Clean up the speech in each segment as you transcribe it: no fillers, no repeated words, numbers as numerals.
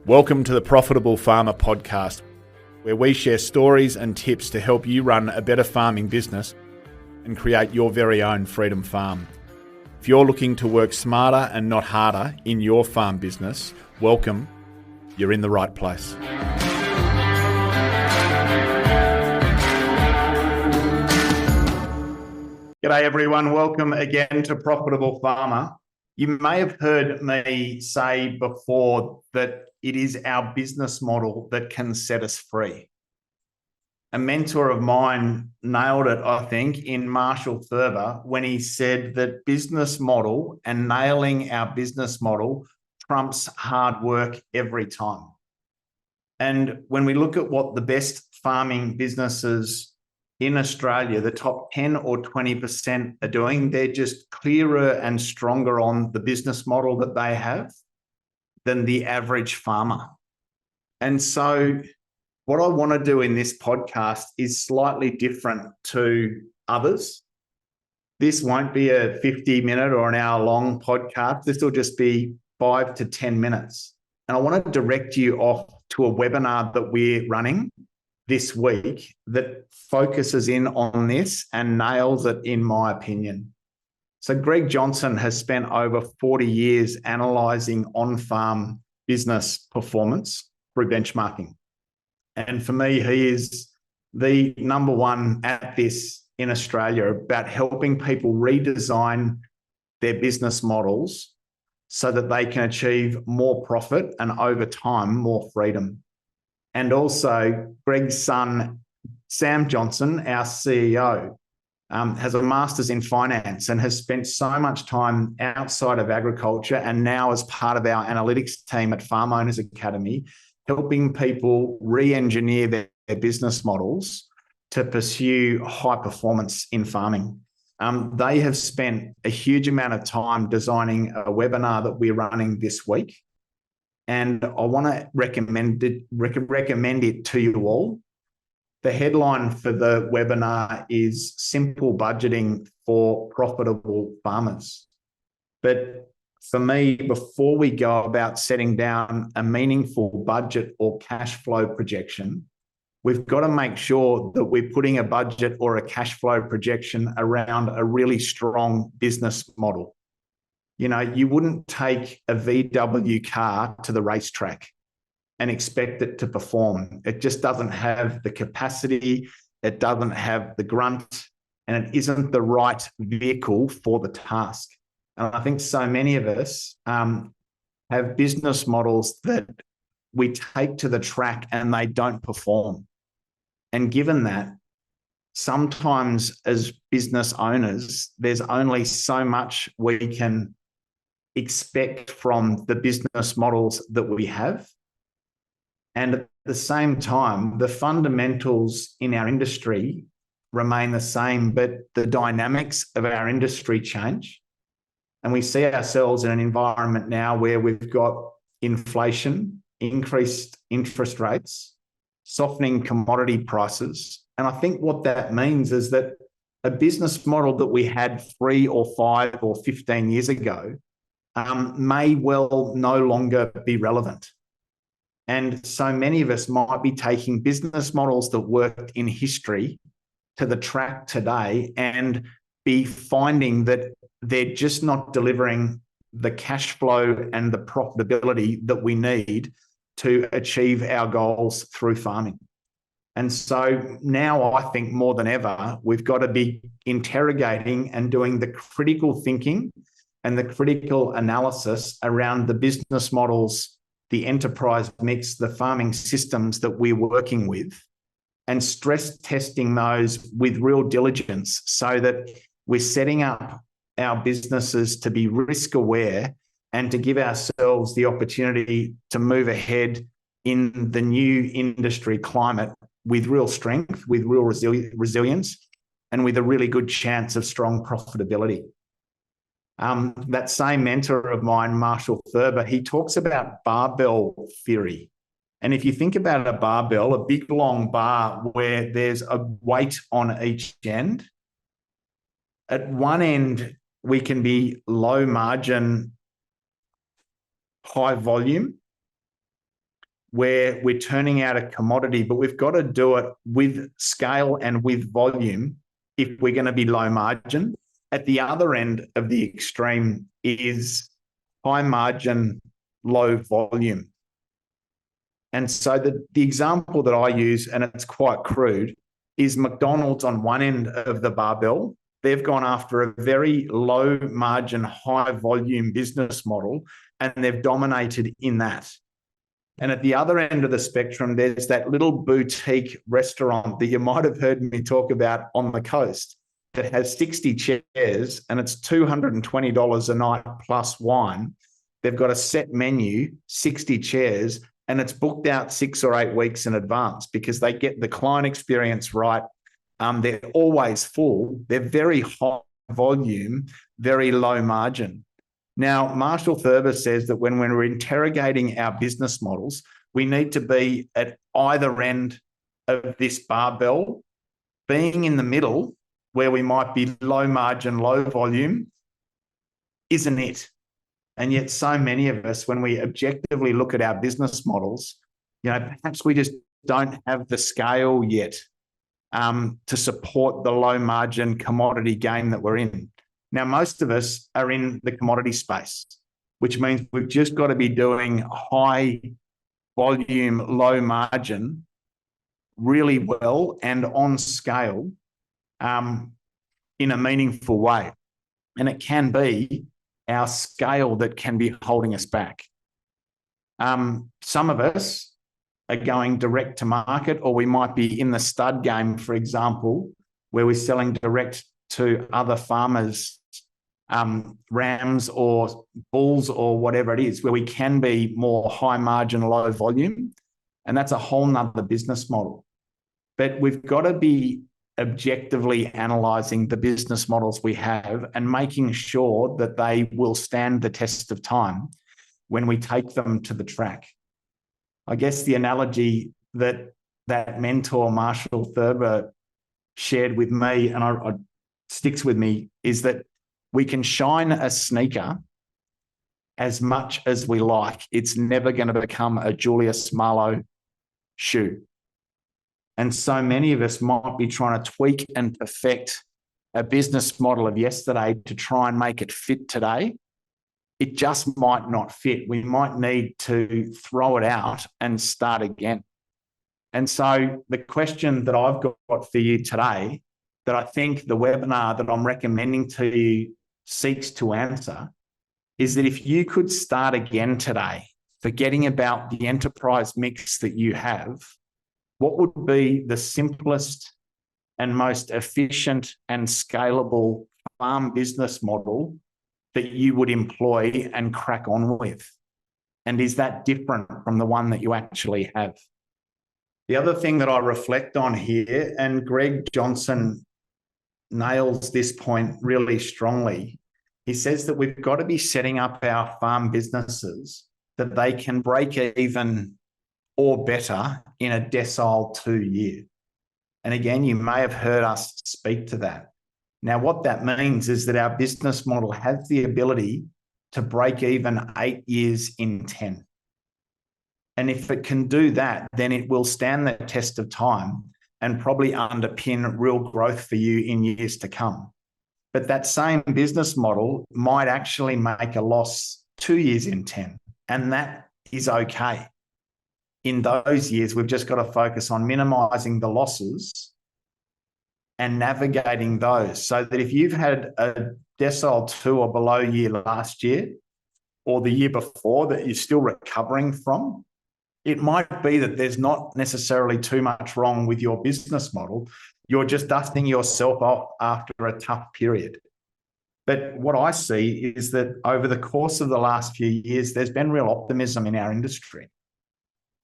Welcome to the Profitable Farmer podcast, where we share stories and tips to help you run a better farming business and create your very own freedom farm. If you're looking to work smarter and not harder in your farm business, welcome. You're in the right place. G'day everyone, welcome again to Profitable Farmer. You may have heard me say before that it is our business model that can set us free. A mentor of mine nailed it, I think, in Marshall Thurber when he said that business model and nailing our business model trumps hard work every time. And when we look at what the best farming businesses in Australia, the top 10 or 20% are doing, they're just clearer and stronger on the business model that they have than the average farmer. And so what I want to do in this podcast is slightly different to others. This won't be a 50-minute or an hour-long podcast. This will just be 5 to 10 minutes. And I want to direct you off to a webinar that we're running this week that focuses in on this and nails it, in my opinion. So Greg Johnson has spent over 40 years analysing on-farm business performance through benchmarking. And for me, he is the number one at this in Australia about helping people redesign their business models so that they can achieve more profit and over time, more freedom. And also Greg's son, Sam Johnson, our CEO, has a master's in finance and has spent so much time outside of agriculture and now as part of our analytics team at Farm Owners Academy, helping people re-engineer their business models to pursue high performance in farming. They have spent a huge amount of time designing a webinar that we're running this week. And I want to recommend it to you all. The headline for the webinar is Simple Budgeting for Profitable Farmers. But for me, before we go about setting down a meaningful budget or cash flow projection, we've got to make sure that we're putting a budget or a cash flow projection around a really strong business model. You know, you wouldn't take a VW car to the racetrack and expect it to perform. It just doesn't have the capacity, it doesn't have the grunt, and it isn't the right vehicle for the task. And I think so many of us have business models that we take to the track and they don't perform. And given that, sometimes as business owners, there's only so much we can expect from the business models that we have. And at the same time, the fundamentals in our industry remain the same, but the dynamics of our industry change. And we see ourselves in an environment now where we've got inflation, increased interest rates, softening commodity prices. And I think what that means is that a business model that we had 3 or 5 or 15 years ago may well no longer be relevant. And so many of us might be taking business models that worked in history to the track today and be finding that they're just not delivering the cash flow and the profitability that we need to achieve our goals through farming. And so now I think more than ever, we've got to be interrogating and doing the critical thinking and the critical analysis around the business models, the enterprise mix, the farming systems that we're working with, and stress testing those with real diligence so that we're setting up our businesses to be risk aware and to give ourselves the opportunity to move ahead in the new industry climate with real strength, with real resilience, and with a really good chance of strong profitability. That same mentor of mine, Marshall Thurber, he talks about barbell theory. And if you think about a barbell, a big long bar where there's a weight on each end, at one end, we can be low margin, high volume. where we're turning out a commodity, but we've got to do it with scale and with volume if we're going to be low margin. At the other end of the extreme is high margin, low volume. And so the example that I use, and it's quite crude, is McDonald's on one end of the barbell. They've gone after a very low margin, high volume business model, and they've dominated in that. And at the other end of the spectrum, there's that little boutique restaurant that you might have heard me talk about on the coast that has 60 chairs and it's $220 a night plus wine. They've got a set menu, 60 chairs, and it's booked out 6 or 8 weeks in advance because they get the client experience right. They're always full. They're very high volume, very low margin. Now, Marshall Thurber says that when we're interrogating our business models, we need to be at either end of this barbell. Being in the middle, where we might be low margin, low volume, isn't it? And yet so many of us, when we objectively look at our business models, perhaps we just don't have the scale yet to support the low margin commodity game that we're in. Now, most of us are in the commodity space, which means we've just got to be doing high volume, low margin really well and on scale in a meaningful way. And it can be our scale that can be holding us back. Some of us are going direct to market, or we might be in the stud game, for example, where we're selling direct to other farmers, rams or bulls or whatever it is, where we can be more high margin, low volume. And that's a whole nother business model. But we've got to be objectively analysing the business models we have and making sure that they will stand the test of time when we take them to the track. I guess the analogy that mentor, Marshall Thurber, shared with me, and I sticks with me, is that we can shine a sneaker as much as we like. It's never going to become a Julius Marlowe shoe. And so many of us might be trying to tweak and perfect a business model of yesterday to try and make it fit today. It just might not fit. We might need to throw it out and start again. And so the question that I've got for you today, that I think the webinar that I'm recommending to you seeks to answer, is that if you could start again today, forgetting about the enterprise mix that you have, what would be the simplest and most efficient and scalable farm business model that you would employ and crack on with? And is that different from the one that you actually have? The other thing that I reflect on here, and Greg Johnson nails this point really strongly, he says that we've got to be setting up our farm businesses that they can break even or better in a decile 2 year. And again, you may have heard us speak to that. Now, what that means is that our business model has the ability to break even 8 years in 10. And if it can do that, then it will stand the test of time and probably underpin real growth for you in years to come. But that same business model might actually make a loss 2 years in 10, and that is okay. In those years, we've just got to focus on minimizing the losses and navigating those, so that if you've had a decile 2 or below year last year or the year before that you're still recovering from, it might be that there's not necessarily too much wrong with your business model. You're just dusting yourself off after a tough period. But what I see is that over the course of the last few years, there's been real optimism in our industry.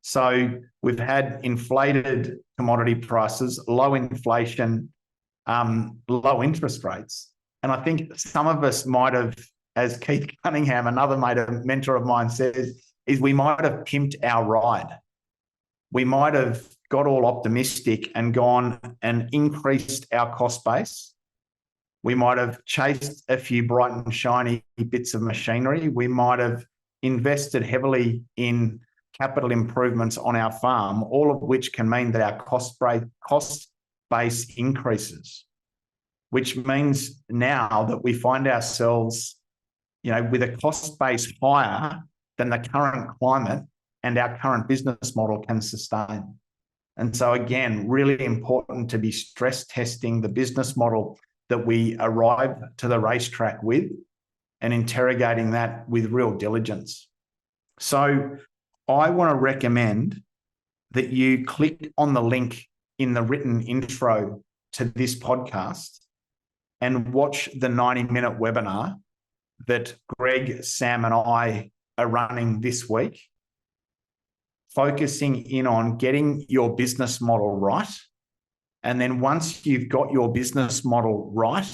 So we've had inflated commodity prices, low inflation, low interest rates. And I think some of us might have, as Keith Cunningham, another mentor of mine, says, is we might have pimped our ride. We might have got all optimistic and gone and increased our cost base. We might have chased a few bright and shiny bits of machinery. We might have invested heavily in capital improvements on our farm, all of which can mean that our cost base increases, which means now that we find ourselves, with a cost base higher than the current climate and our current business model can sustain. And so again, really important to be stress testing the business model that we arrive to the racetrack with and interrogating that with real diligence. So I want to recommend that you click on the link in the written intro to this podcast and watch the 90-minute webinar that Greg, Sam, and I are running this week, focusing in on getting your business model right. And then once you've got your business model right,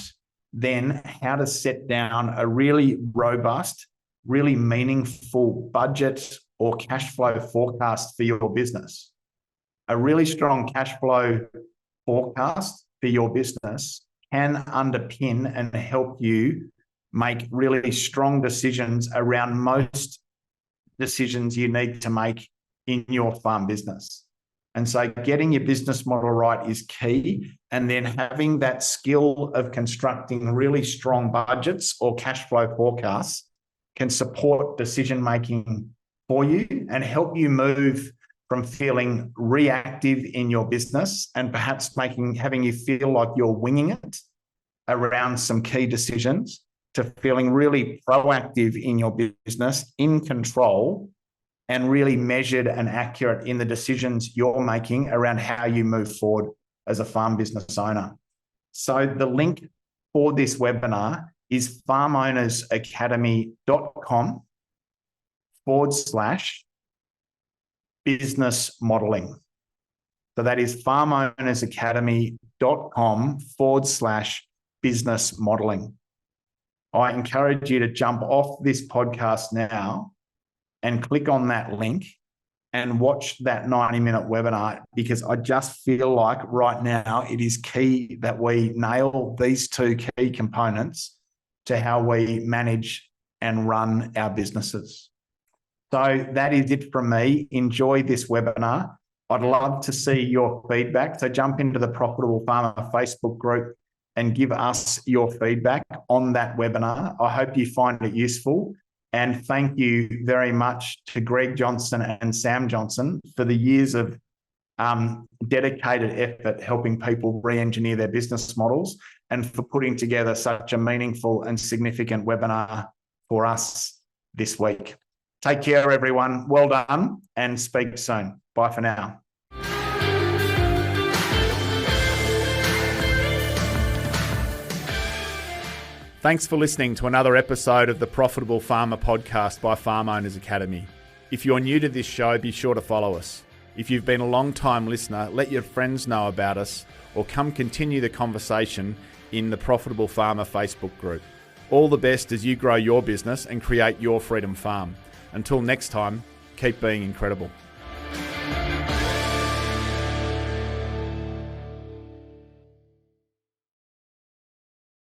then how to set down a really robust, really meaningful budget or cash flow forecast for your business. A really strong cash flow forecast for your business can underpin and help you make really strong decisions around most decisions you need to make in your farm business. And so getting your business model right is key. And then having that skill of constructing really strong budgets or cash flow forecasts can support decision-making for you and help you move from feeling reactive in your business and perhaps having you feel like you're winging it around some key decisions to feeling really proactive in your business, in control, and really measured and accurate in the decisions you're making around how you move forward as a farm business owner. So the link for this webinar is farmownersacademy.com/business modeling. So that is farmownersacademy.com/business modeling. I encourage you to jump off this podcast now and click on that link and watch that 90-minute webinar, because I just feel like right now it is key that we nail these two key components to how we manage and run our businesses. So that is it from me. Enjoy this webinar. I'd love to see your feedback. So jump into the Profitable Farmer Facebook group and give us your feedback on that webinar. I hope you find it useful. And thank you very much to Greg Johnson and Sam Johnson for the years of dedicated effort helping people re-engineer their business models, and for putting together such a meaningful and significant webinar for us this week. Take care, everyone. Well done, and speak soon. Bye for now. Thanks for listening to another episode of the Profitable Farmer podcast by Farm Owners Academy. If you're new to this show, be sure to follow us. If you've been a long-time listener, let your friends know about us, or come continue the conversation in the Profitable Farmer Facebook group. All the best as you grow your business and create your freedom farm. Until next time, keep being incredible.